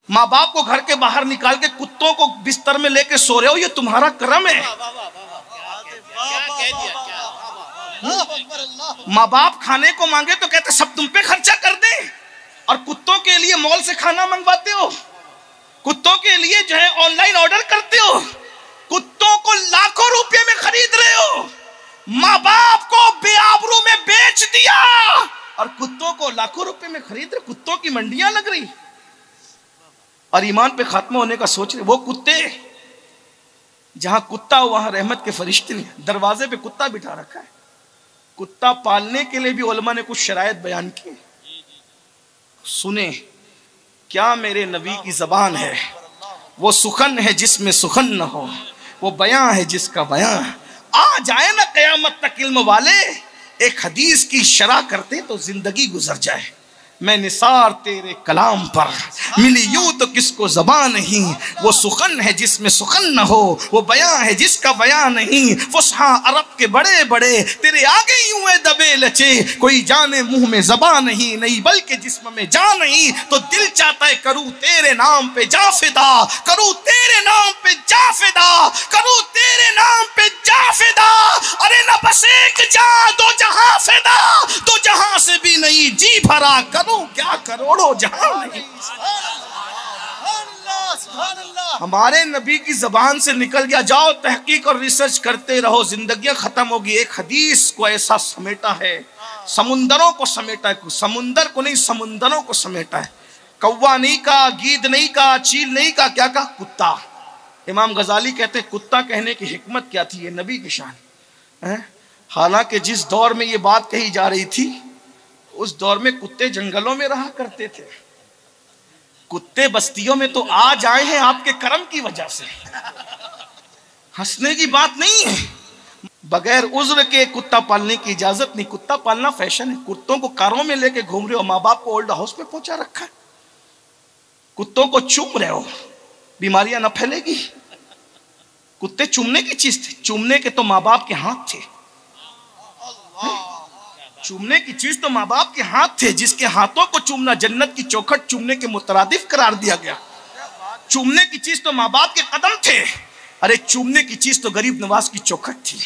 ماں باپ کو گھر کے باہر نکال کے کتوں کو بستر میں لے کے سو رہے ہو، یہ تمہارا کرم ہے۔ ماں باپ کھانے کو مانگے تو کہتے سب تم پہ خرچہ کر دیں، اور کتوں کے لیے مال سے کھانا منگواتے ہو، کتوں کے لیے جو ہے آن لائن آرڈر کرتے ہو، کتوں کو لاکھوں روپے میں خرید رہے ہو، ماں باپ کو بے آبرو میں بیچ دیا اور کتوں کو لاکھوں روپے میں خرید رہے، کتوں کی منڈیاں لگ رہی اور ایمان پہ خاتمہ ہونے کا سوچ رہے۔ وہ کتے، جہاں کتا وہاں رحمت کے فرشتے نہیں، دروازے پہ کتا بٹھا رکھا ہے۔ کتا پالنے کے لیے بھی علماء نے کچھ شرائط بیان کی، سنیں کیا میرے نبی کی زبان ہے، وہ سخن ہے جس میں سخن نہ ہو، وہ بیان ہے جس کا بیان آ جائے نا قیامت تک علم والے، ایک حدیث کی شرح کرتے تو زندگی گزر جائے۔ میں نثار تیرے کلام پر ملی یوں تو کس کو زبان نہیں، وہ سخن ہے جس میں سخن نہ ہو، وہ بیان ہے جس کا بیان نہیں، فصحا عرب کے بڑے بڑے تیرے آگے یوں ہے دبے لچے، کوئی جانے منہ میں زبان نہیں بلکہ جسم میں جان نہیں، تو دل چاہتا ہے کروں تیرے نام پہ جا فدا، کروں تیرے نام پہ جا فدا، کروں تیرے نام پہ جا فدا، ارے نہ بس ایک جہاں دو جہاں فدا، دو جہاں سے بھی نہیں جی بھرا، کروں کیا کروڑوں جہاں نہیں۔ ہمارے نبی کی زبان سے نکل گیا، جاؤ تحقیق اور ریسرچ کرتے رہو، زندگیاں ختم ہوگی۔ ایک حدیث کو ایسا سمیٹا ہے، سمندروں کو سمیٹا ہے، سمندر کو نہیں سمندروں کو سمیٹا ہے۔ کوا نہیں کہا، گید نہیں کہا، چیل نہیں کہا، کیا کہا؟ کتا۔ امام غزالی کہتے ہیں کتا کہنے کی حکمت کیا تھی، یہ نبی کی شان۔ حالانکہ جس دور میں یہ بات کہی جا رہی تھی اس دور میں کتے جنگلوں میں رہا کرتے تھے، کتے بستیوں میں تو آج آئے ہیں آپ کے کرم کی وجہ سے، ہنسنے کی بات نہیں ہے۔ بغیر عذر کے کتا پالنے کی اجازت نہیں، کتا پالنا فیشن ہے۔ کتوں کو کاروں میں لے کے گھوم رہے ہو، ماں باپ کو اولڈ ہاؤس پہ پہنچا رکھا ہے، کتوں کو چوم رہے ہو، بیماریاں نہ پھیلے گی؟ کتے چومنے کی چیز تھے، چومنے کے تو ماں باپ کے ہاتھ تھے، چومنے کی چیز تو ماں باپ کے ہاتھ تھے، جس کے ہاتھوں کو چومنا جنت کی چوکھٹ چومنے کے مترادف قرار دیا گیا۔ چومنے کی چیز تو ماں باپ کے قدم تھے، ارے چومنے کی چیز تو غریب نواز کی چوکھٹ تھی،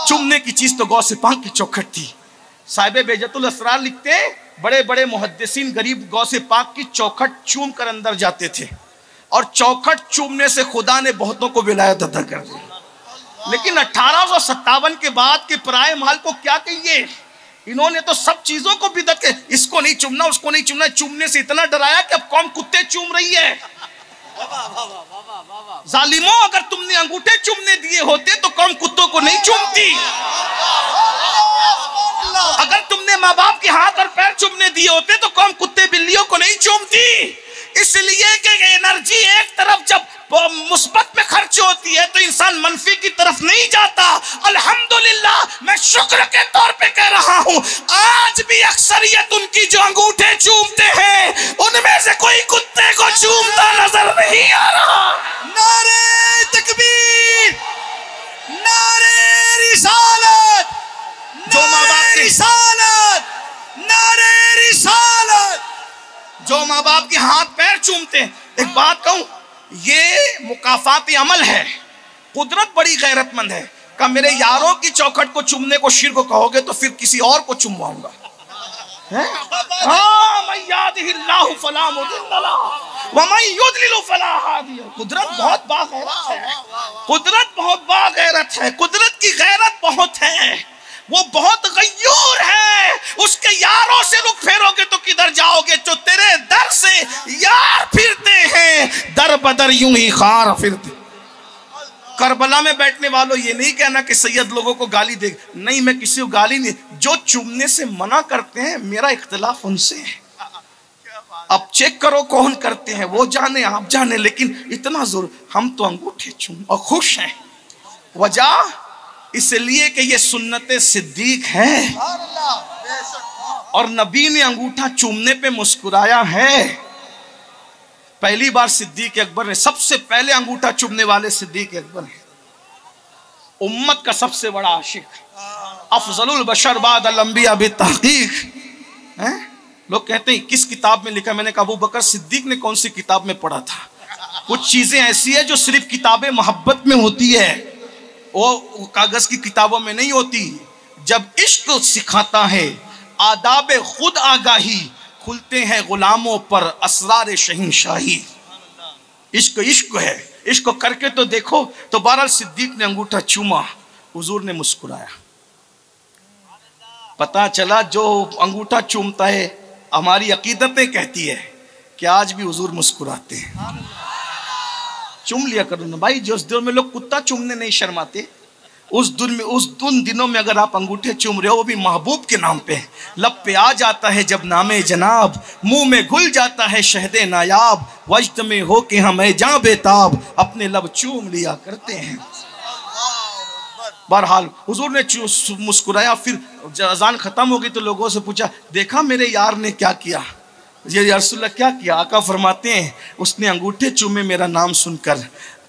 چومنے کی چیز تو غوث پاک کی چوکھٹ تھی۔ صاحب بیجت الاسرار لکھتے ہیں بڑے بڑے محدثین غریب غوث پاک کی چوکھٹ چوم کر اندر جاتے تھے، اور چوکھٹ چومنے سے خدا نے بہتوں کو ولایت عطا کر دی۔ لیکن 1857 کے بعد کے پرائے مال کو کیا کہیے، انہوں نے تو سب چیزوں کو بدعت کے، اس کو نہیں چومنا اس کو نہیں چومنا، چومنے سے اتنا ڈرایا کہ اب قوم کتے چوم رہی ہے۔ ظالموں، اگر تم نے انگوٹھے چومنے دیے ہوتے تو قوم کتوں کو نہیں چومتی، اگر تم نے ماں باپ کے ہاتھ اور پیر چومنے دیے ہوتے تو قوم کتے بلیوں کو نہیں چومتی۔ اس لیے کہ انرجی ایک طرف جب مثبت میں خرچ ہوتی ہے تو انسان منفی کی طرف نہیں جاتا۔ الحمدللہ میں شکر کے طور پہ کہہ رہا ہوں، آج بھی اکثریت ان کی جو انگوٹھے چومتے ہیں ان میں سے کوئی کتے کو چومتا نظر نہیں آ رہا۔ نعرہ تکبیر، نعرہ رسالت، جو ماں باپ کے رسالت، نعرہ رسالت، جو ماں باپ کے ہاتھ پیر چومتے ہیں۔ ایک بات کہوں، یہ مکافات عمل ہے، قدرت بڑی غیرت مند ہے۔ کہ میرے یاروں کی چوکھٹ کو چومنے کو شرک کہو گے تو پھر کسی اور کو چومواؤں گا۔ من یہدہ اللہ فلا مضل لہ ومن یضلل فلا ہادی لہ۔ قدرت بہت باغیرت ہے، قدرت بہت باغیرت ہے، قدرت کی غیرت بہت ہے، وہ بہت غیور ہے۔ اس کے یاروں سے رخ پھیرو گے تو کدھر جاؤ گے؟ جو تیرے در سے یار پھرتے ہیں در بدر یوں ہی خار پھرتے۔ کربلا میں بیٹھنے والوں یہ نہیں کہنا کہ سید لوگوں کو گالی دے، نہیں، میں کسی کو گالی نہیں، جو چومنے سے منع کرتے ہیں میرا اختلاف ان سے ہے۔ اب چیک کرو کون کرتے ہیں، وہ جانے آپ جانے، لیکن اتنا ضرور ہم تو انگوٹھے چوم اور خوش ہیں۔ وجہ اس لیے کہ یہ سنت صدیق ہے، اور نبی نے انگوٹھا چومنے پہ مسکرایا ہے۔ پہلی بار صدیق اکبر نے، سب سے پہلے انگوٹھا چومنے والے صدیق اکبر ہیں، امت کا سب سے بڑا عاشق، افضل البشر بعد الانبیاء بالتحقیق، لوگ کہتے ہیں کس کتاب میں لکھا؟ میں نے کہا ابو بکر صدیق نے کون سی کتاب میں پڑھا تھا؟ کچھ چیزیں ایسی ہیں جو صرف کتاب محبت میں ہوتی ہے، وہ کاغذ کی کتابوں میں نہیں ہوتی۔ جب عشق سکھاتا ہے آداب خود آگاہی، کھلتے ہیں غلاموں پر اسرار شہنشاہی۔ عشق عشق ہے، عشق کر کے تو دیکھو۔ تو بہرحال صدیق نے انگوٹھا چوما، حضور نے مسکرایا۔ پتا چلا جو انگوٹھا چومتا ہے، ہماری عقیدتیں کہتی ہے کہ آج بھی حضور مسکراتے ہیں۔ چوم لیا کرو نا بھائی، جو اس دنوں میں لوگ کتا چومنے نہیں شرماتے، اس دنوں میں اگر آپ انگوٹھے چوم رہے ہو، وہ بھی محبوب کے نام پہ، لب پہ آ جاتا ہے جب نام جناب، منہ میں گھل جاتا ہے شہد نایاب، وجد میں ہو کہ ہم جاں بےتاب، اپنے لب چوم لیا کرتے ہیں۔ بہرحال حضور نے مسکرایا۔ پھر اذان ختم ہو گئی تو لوگوں سے پوچھا، دیکھا میرے یار نے کیا کیا؟ یا رسول اللہ کیا کیا؟ آقا فرماتے ہیں اس نے انگوٹھے چومے میرا نام سن کر،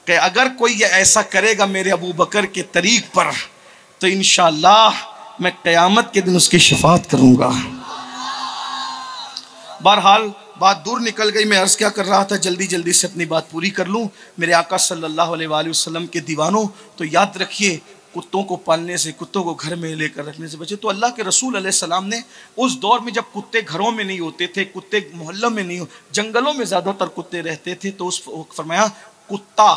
کہ اگر کوئی یہ ایسا کرے گا میرے ابو بکر کے طریق پر تو انشاءاللہ میں قیامت کے دن اس کی شفاعت کروں گا۔ بہرحال بات دور نکل گئی، میں عرض کیا کر رہا تھا، جلدی سے اپنی بات پوری کر لوں۔ میرے آقا صلی اللہ علیہ وآلہ وسلم کے دیوانوں، تو یاد رکھیے کتوں کو پالنے سے، کتوں کو گھر میں لے کر رکھنے سے بچے۔ تو اللہ کے رسول علیہ السلام نے اس دور میں جب کتے گھروں میں نہیں ہوتے تھے، کتے محلوں میں نہیں، جنگلوں میں زیادہ تر کتے رہتے تھے، تو اس وقت فرمایا کتا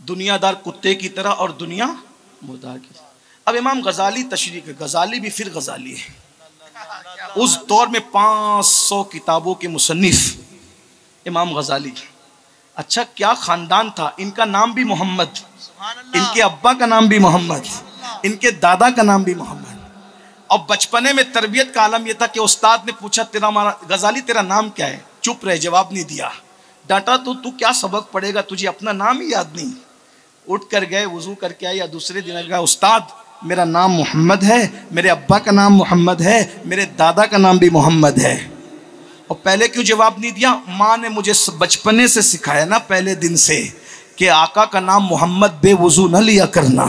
دنیا دار کتے کی طرح اور دنیا مردار کی طرح۔ اب امام غزالی تشریح ہے، غزالی بھی پھر غزالی ہے، اس دور میں 500 کتابوں کے مصنف امام غزالی۔ اچھا کیا خاندان تھا ان کا؟ نام بھی محمد، ان کے ابا کا نام بھی محمد، ان کے دادا کا نام بھی محمد۔ اور بچپنے میں تربیت کا عالم یہ تھا کہ استاد نے پوچھا غزالی تیرا نام کیا ہے؟ چپ رہے، جواب نہیں دیا۔ ڈانٹا تو کیا سبق پڑھے گا، تجھے اپنا نام ہی یاد نہیں۔ اٹھ کر گئے، وضو کر کے آئے، یا دوسرے دن گئے، استاد میرا نام محمد ہے، میرے ابا کا نام محمد ہے، میرے دادا کا نام بھی محمد ہے۔ اور پہلے کیوں جواب نہیں دیا؟ ماں نے مجھے بچپنے سے سکھایا نا، پہلے دن سے، کہ آقا کا نام محمد بے وضو نہ لیا کرنا۔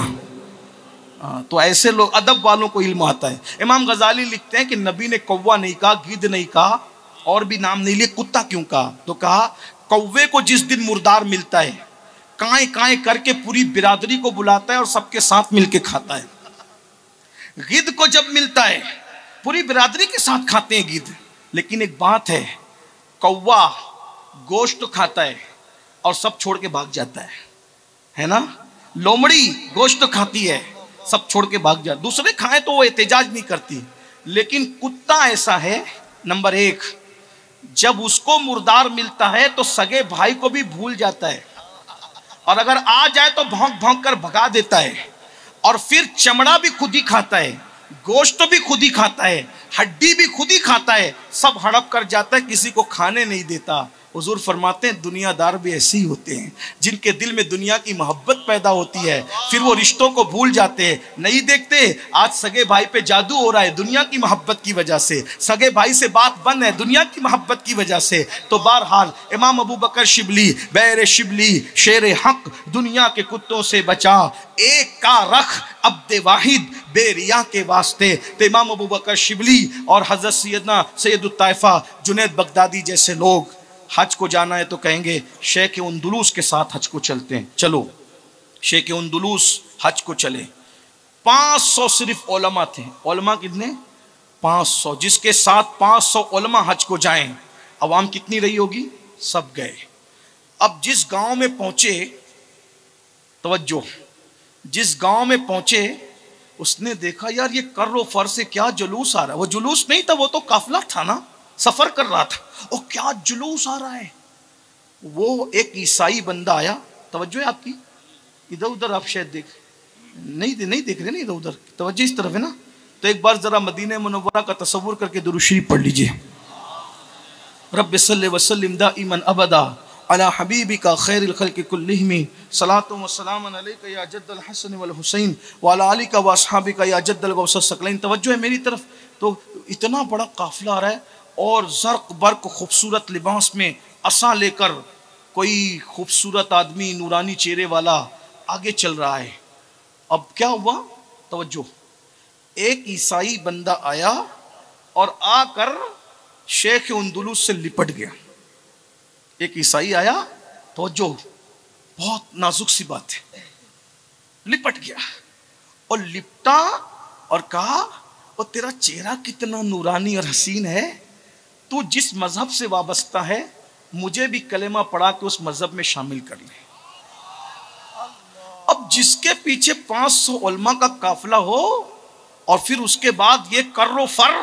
تو ایسے لوگ، ادب والوں کو علم آتا ہے۔ امام غزالی لکھتے ہیں کہ نبی نے کوا نہیں کہا، گدھ نہیں کہا، اور بھی نام نہیں لیے، کتا کیوں کہا؟ تو کہا کوے کو جس دن مردار ملتا ہے، کائیں کائیں کر کے پوری برادری کو بلاتا ہے اور سب کے ساتھ مل کے کھاتا ہے۔ گدھ کو جب ملتا ہے پوری برادری کے ساتھ کھاتے ہیں گدھ، لیکن ایک بات ہے، کوا گوشت کھاتا ہے اور سب چھوڑ کے بھاگ جاتا ہے نا؟ لومڑی گوشت کھاتی ہے، سب چھوڑ کے بھاگ جاتا، دوسرے کھائیں تو وہ احتجاج نہیں کرتی، لیکن کتا ایسا ہے، نمبر 1 جب اس کو مردار ملتا ہے تو سگے بھائی کو بھی بھول جاتا ہے، اور اگر آ جائے تو بھونک بھونک کر بھگا دیتا ہے، اور پھر چمڑا بھی خود ہی کھاتا ہے، گوشت بھی خود ہی کھاتا ہے، ہڈی بھی خود ہی کھاتا ہے، سب ہڑپ کر جاتا ہے، کسی کو کھانے نہیں دیتا۔ حضور فرماتے ہیں دنیا دار بھی ایسے ہی ہوتے ہیں، جن کے دل میں دنیا کی محبت پیدا ہوتی ہے، پھر وہ رشتوں کو بھول جاتے ہیں، نہیں دیکھتے آج سگے بھائی پہ جادو ہو رہا ہے دنیا کی محبت کی وجہ سے، سگے بھائی سے بات بند ہے دنیا کی محبت کی وجہ سے۔ تو بہرحال امام ابو بکر شبلی، بیر شبلی، شیر حق، دنیا کے کتوں سے بچا، ایک کا رکھ عبد واحد بے ریا کے واسطے۔ تو امام ابو بکر شبلی اور حضرت سیدنا سید الطائفہ جنید بغدادی جیسے لوگ حج کو جانا ہے تو کہیں گے شیخ اندلس کے ساتھ حج کو چلتے ہیں، چلو شیخ اندلس حج کو چلے۔ 500 صرف علماء تھے، علماء کتنے؟ 500، جس کے ساتھ 500 علماء حج کو جائیں، عوام کتنی رہی ہوگی؟ سب گئے۔ اب جس گاؤں میں پہنچے، توجہ، جس گاؤں میں پہنچے اس نے دیکھا یار یہ کر و فر سے کیا جلوس آ رہا ہے، وہ جلوس نہیں تھا، وہ تو قافلہ تھا نا، سفر کر رہا تھا، اور کیا جلوس آ رہا ہے۔ وہ ایک عیسائی بندہ آیا، توجہ ہے آپ کی، ادھر ادھر آپ شاید نہیں دیکھ رہے نا، ادھر ادھر توجہ اس طرف ہے نا، تو ایک بار ذرا مدینہ منورہ کا تصور کر کے درود شریف پڑھ لیجئے۔ رب صلی وسلم دائما ابدا علی حبیبک خیر الخلق کلہم، صلاۃ و سلام علیک یا جد الحسن والحسین وعلی آلک و اصحابک یا جد الغوث الثقلین۔ توجہ ہے میری طرف۔ تو اتنا بڑا قافلہ آ رہا ہے اور زرق برق خوبصورت لباس میں عصا لے کر کوئی خوبصورت آدمی نورانی چہرے والا آگے چل رہا ہے۔ اب کیا ہوا؟ توجہ، ایک عیسائی بندہ آیا اور آ کر شیخ اندلس سے لپٹ گیا. ایک عیسائی آیا, توجہ, بہت نازک سی بات ہے, لپٹ گیا اور لپٹا اور کہا اور تیرا چہرہ کتنا نورانی اور حسین ہے, تو جس مذہب سے وابستہ ہے مجھے بھی کلمہ پڑھا کے اس مذہب میں شامل کر لے. اب جس کے پیچھے 500 علماء کا قافلہ ہو اور پھر اس کے بعد یہ کر و فر,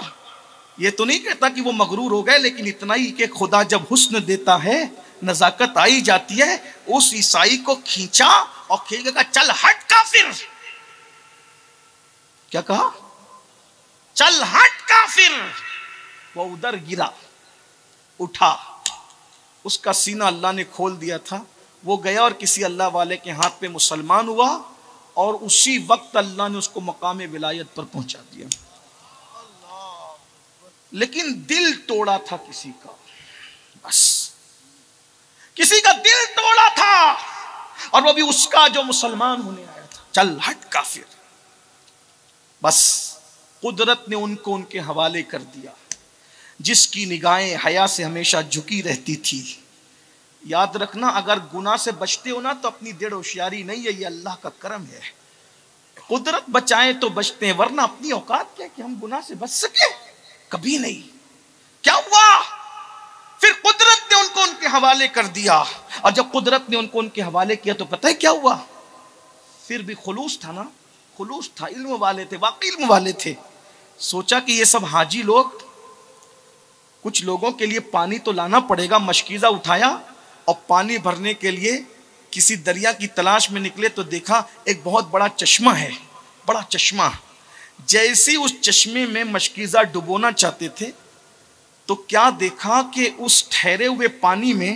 یہ تو نہیں کہتا کہ وہ مغرور ہو گئے, لیکن اتنا ہی کہ خدا جب حسن دیتا ہے, نزاکت آئی جاتی ہے, اس عیسائی کو کھینچا اور کھینچ کے کہا چل ہٹ کافر. کیا کہا؟ چل ہٹ کافر. وہ ادھر گرا, اٹھا, اس کا سینہ اللہ نے کھول دیا تھا, وہ گیا اور کسی اللہ والے کے ہاتھ پہ مسلمان ہوا, اور اسی وقت اللہ نے اس کو مقام ولایت پر پہنچا دیا. لیکن دل توڑا تھا کسی کا, بس کسی کا دل توڑا تھا, اور وہ بھی اس کا جو مسلمان ہونے آیا تھا. چل ہٹ کافر. بس قدرت نے ان کو ان کے حوالے کر دیا. جس کی نگاہیں حیا سے ہمیشہ جھکی رہتی تھی, یاد رکھنا اگر گناہ سے بچتے ہو نا تو اپنی دیر ہوشیاری نہیں ہے, یہ اللہ کا کرم ہے. قدرت بچائے تو بچتے ہیں, ورنہ اپنی اوقات کیا کہ ہم گناہ سے بچ سکے, کبھی نہیں. کیا ہوا؟ پھر قدرت نے ان کو ان کے حوالے کر دیا, اور جب قدرت نے ان کو ان کے حوالے کیا تو پتہ ہے کیا ہوا؟ پھر بھی خلوص تھا نا, خلوص تھا, علم والے تھے, واقعی علم والے تھے. سوچا کہ یہ سب حاجی لوگ, کچھ لوگوں کے لیے پانی تو لانا پڑے گا. مشکیزہ اٹھایا اور پانی بھرنے کے لیے کسی دریا کی تلاش میں نکلے تو دیکھا ایک بہت بڑا چشمہ ہے, بڑا چشمہ. جیسی اس چشمے میں مشکیزہ ڈبونا چاہتے تھے تو کیا دیکھا کہ اس ٹھہرے ہوئے پانی میں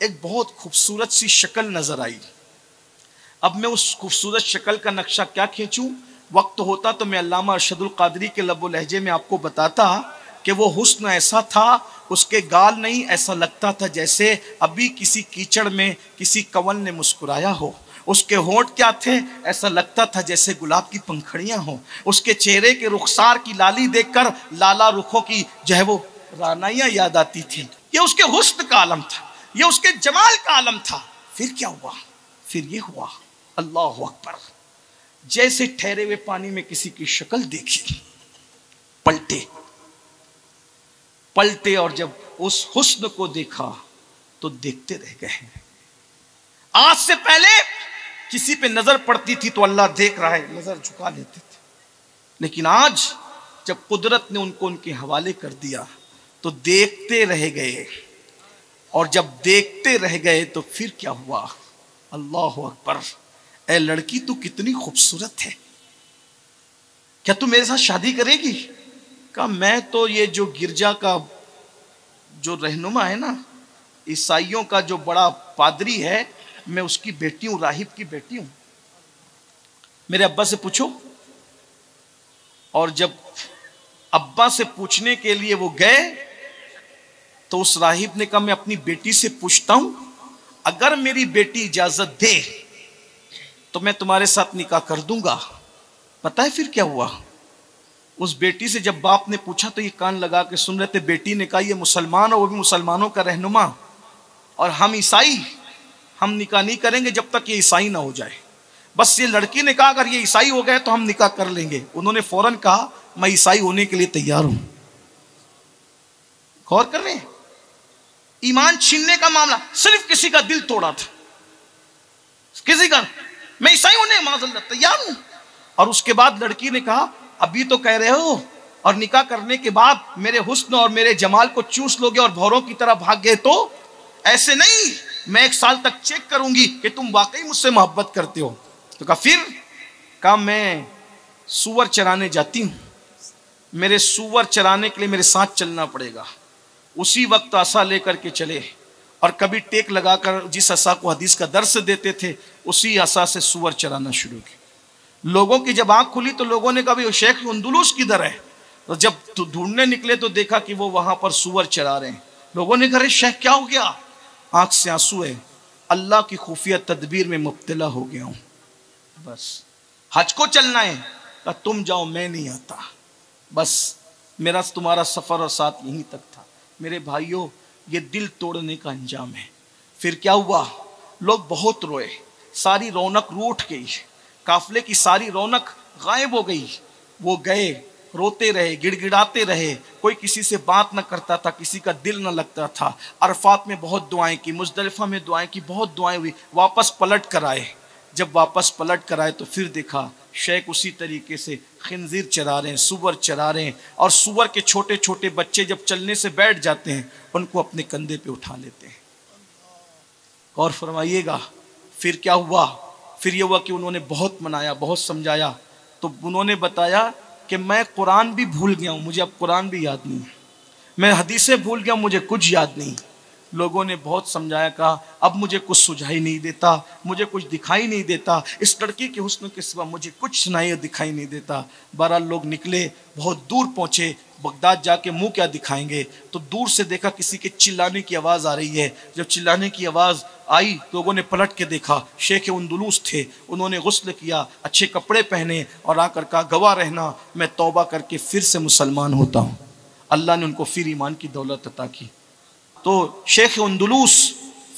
ایک بہت خوبصورت سی شکل نظر آئی. اب میں اس خوبصورت شکل کا نقشہ کیا کھینچوں, وقت ہوتا تو میں علامہ ارشد القادری کے لب و لہجے میں آپ کو بتاتا کہ وہ حسن ایسا تھا, اس کے گال نہیں, ایسا لگتا تھا جیسے ابھی کسی کیچڑ میں کسی کنول نے مسکرایا ہو. اس کے ہونٹ کیا تھے, ایسا لگتا تھا جیسے گلاب کی پنکھڑیاں ہوں. اس کے چہرے کے رخسار کی لالی دیکھ کر لالا رخوں کی جو ہے وہ رانائیاں یاد آتی تھی. یہ اس کے حسن کا عالم تھا, یہ اس کے جمال کا عالم تھا. پھر کیا ہوا؟ پھر یہ ہوا, اللہ اکبر, جیسے ٹھہرے ہوئے پانی میں کسی کی شکل دیکھی, پلٹے اور جب اس حسن کو دیکھا تو دیکھتے رہ گئے. آج سے پہلے کسی پہ نظر پڑتی تھی تو اللہ دیکھ رہا ہے, نظر جھکا لیتے تھے. لیکن آج جب قدرت نے ان کو ان کے حوالے کر دیا تو دیکھتے رہ گئے, اور جب دیکھتے رہ گئے تو پھر کیا ہوا؟ اللہ اکبر. اے لڑکی تو کتنی خوبصورت ہے, کیا تو میرے ساتھ شادی کرے گی؟ کہا میں تو یہ جو گرجا کا جو رہنما ہے نا, عیسائیوں کا جو بڑا پادری ہے, میں اس کی بیٹی ہوں, راہب کی بیٹی ہوں. میرے ابا سے پوچھو. اور جب ابا سے پوچھنے کے لیے وہ گئے تو اس راہب نے کہا میں اپنی بیٹی سے پوچھتا ہوں, اگر میری بیٹی اجازت دے تو میں تمہارے ساتھ نکاح کر دوں گا. پتہ ہے پھر کیا ہوا؟ اس بیٹی سے جب باپ نے پوچھا تو یہ کان لگا کے سن رہے تھے. بیٹی نے کہا یہ مسلمان اور وہ بھی مسلمانوں کا رہنما, اور ہم عیسائی, ہم نکاح نہیں کریں گے جب تک یہ عیسائی نہ ہو جائے. بس یہ لڑکی نے کہا اگر یہ عیسائی ہو گئے تو ہم نکاح کر لیں گے. انہوں نے فوراً کہا میں عیسائی ہونے کے لیے تیار ہوں. غور کر رہے ہیں, ایمان چھیننے کا معاملہ, صرف کسی کا دل توڑا تھا, کسی کا, میں عیسائی ہونے معاذ اللہ تیار ہوں. اور اس کے بعد لڑکی نے کہا ابھی تو کہہ رہے ہو اور نکاح کرنے کے بعد میرے حسن اور میرے جمال کو چوس لو گے اور بھوروں کی طرح بھاگ گئے تو ایسے نہیں, میں 1 سال تک چیک کروں گی کہ تم واقعی مجھ سے محبت کرتے ہو. تو کہا پھر؟ کہا میں سور چرانے جاتی ہوں, میرے سور چرانے کے لیے میرے ساتھ چلنا پڑے گا. اسی وقت عصا لے کر کے چلے, اور کبھی ٹیک لگا کر جس عصا کو حدیث کا درس دیتے تھے اسی عصا سے سور چرانا شروع کیا. لوگوں کی جب آنکھ کھلی تو لوگوں نے کہا بھی شیخ اندلس کدھر ہے؟ تو جب ڈھونڈنے نکلے تو دیکھا کہ وہ وہاں پر سور چرا رہے ہیں. لوگوں نے کہا شیخ کیا ہو گیا؟ آنکھ سے آنسو ہے, اللہ کی خفیہ تدبیر میں مبتلا ہو گیا ہوں, بس حج کو چلنا ہے. کہا تم جاؤ میں نہیں آتا, بس میرا تمہارا سفر اور ساتھ یہیں تک تھا۔ میرے بھائیوں، یہ دل توڑنے کا انجام ہے۔ پھر کیا ہوا؟ لوگ بہت روئے، ساری رونق روٹھ گئی، قافلے کی ساری رونق غائب ہو گئی۔ وہ گئے، روتے رہے، گڑ گڑاتے رہے، کوئی کسی سے بات نہ کرتا تھا، کسی کا دل نہ لگتا تھا۔ عرفات میں بہت دعائیں کی، مزدلفہ میں دعائیں کی، بہت دعائیں ہوئی۔ واپس پلٹ کر آئے۔ جب واپس پلٹ کر آئے تو پھر دیکھا شیخ اسی طریقے سے خنزیر چرا رہے ہیں، سور چرا رہے ہیں، اور سور کے چھوٹے چھوٹے بچے جب چلنے سے بیٹھ جاتے ہیں ان کو اپنے کندھے پہ اٹھا لیتے ہیں۔ اور فرمائیے گا پھر کیا ہوا؟ پھر یہ ہوا کہ انہوں نے بہت منایا، بہت سمجھایا، تو انہوں نے بتایا کہ میں قرآن بھی بھول گیا ہوں، مجھے اب قرآن بھی یاد نہیں، میں حدیثیں بھول گیا ہوں، مجھے کچھ یاد نہیں۔ لوگوں نے بہت سمجھایا، کہا اب مجھے کچھ سجھائی نہیں دیتا، مجھے کچھ دکھائی نہیں دیتا، اس لڑکی کے حسن کے سوا مجھے کچھ سنائی دکھائی نہیں دیتا۔ بہرحال لوگ نکلے، بہت دور پہنچے، بغداد جا کے منہ کیا دکھائیں گے، تو دور سے دیکھا کسی کے چلانے کی آواز آ رہی ہے۔ جب چلانے کی آواز آئی لوگوں نے پلٹ کے دیکھا، شیخ اندلس تھے۔ انہوں نے غسل کیا، اچھے کپڑے پہنے، اور آ کر کہا گواہ رہنا میں توبہ کر کے پھر سے مسلمان ہوتا ہوں۔ اللہ نے ان کو پھر ایمان کی دولت عطا کی۔ تو شیخ اندلس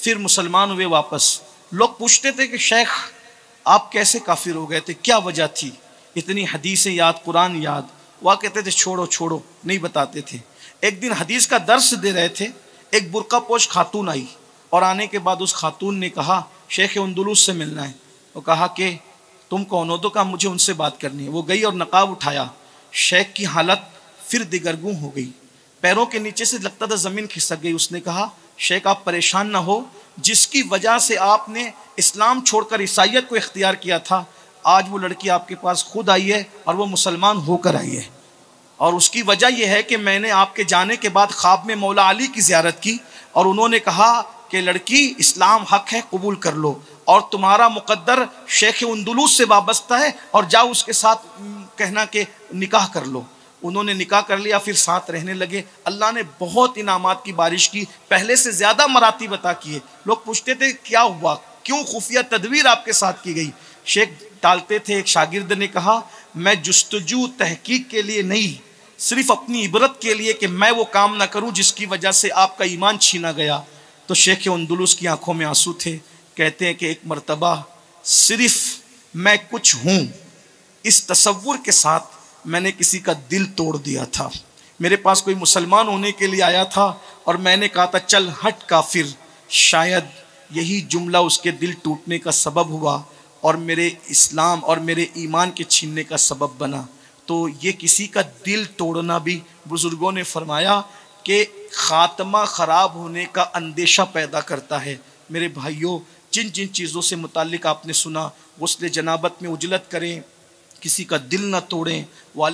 پھر مسلمان ہوئے واپس۔ لوگ پوچھتے تھے کہ شیخ آپ کیسے کافر ہو گئے تھے، کیا وجہ تھی؟ اتنی حدیثیں یاد، قرآن یاد۔ وہ کہتے تھے چھوڑو چھوڑو، نہیں بتاتے تھے۔ ایک دن حدیث کا درس دے رہے تھے، ایک برقع پوش خاتون آئی، اور آنے کے بعد اس خاتون نے کہا شیخ اندلس سے ملنا ہے۔ وہ کہا کہ تم کون ہو؟ تو کہا مجھے ان سے بات کرنی ہے۔ وہ گئی اور نقاب اٹھایا، شیخ کی حالت پھر دگرگوں ہو گئی، پیروں کے نیچے سے لگتا تھا زمین کھسک گئی۔ اس نے کہا شیخ آپ پریشان نہ ہو، جس کی وجہ سے آپ نے اسلام چھوڑ کر عیسائیت کو اختیار کیا تھا، آج وہ لڑکی آپ کے پاس خود آئی ہے اور وہ مسلمان ہو کر آئی ہے، اور اس کی وجہ یہ ہے کہ میں نے آپ کے جانے کے بعد خواب میں مولا علی کی زیارت کی، اور انہوں نے کہا کہ لڑکی اسلام حق ہے، قبول کر لو، اور تمہارا مقدر شیخ اندلس سے وابستہ ہے، اور جاؤ اس کے ساتھ کہنا کہ نکاح کر لو۔ انہوں نے نکاح کر لیا، پھر ساتھ رہنے لگے۔ اللہ نے بہت انعامات کی بارش کی، پہلے سے زیادہ مراتب عطا کیے۔ لوگ پوچھتے تھے کیا ہوا، کیوں خفیہ تدبیر آپ کے ساتھ کی گئی؟ شیخ ٹالتے تھے۔ ایک شاگرد نے کہا میں جستجو تحقیق کے لیے نہیں، صرف اپنی عبرت کے لیے کہ میں وہ کام نہ کروں جس کی وجہ سے آپ کا ایمان چھینا گیا۔ تو شیخ اندلس کی آنکھوں میں آنسو تھے۔ کہتے ہیں کہ ایک مرتبہ صرف میں کچھ ہوں اس تصور کے ساتھ میں نے کسی کا دل توڑ دیا تھا۔ میرے پاس کوئی مسلمان ہونے کے لیے آیا تھا اور میں نے کہا تھا چل ہٹ کافر، شاید یہی جملہ اس کے دل ٹوٹنے کا سبب ہوا اور میرے اسلام اور میرے ایمان کے چھیننے کا سبب بنا۔ تو یہ کسی کا دل توڑنا بھی بزرگوں نے فرمایا کہ خاتمہ خراب ہونے کا اندیشہ پیدا کرتا ہے۔ میرے بھائیوں، جن جن چیزوں سے متعلق آپ نے سنا، غسل جنابت میں عجلت کریں، کسی کا دل نہ توڑیں، والد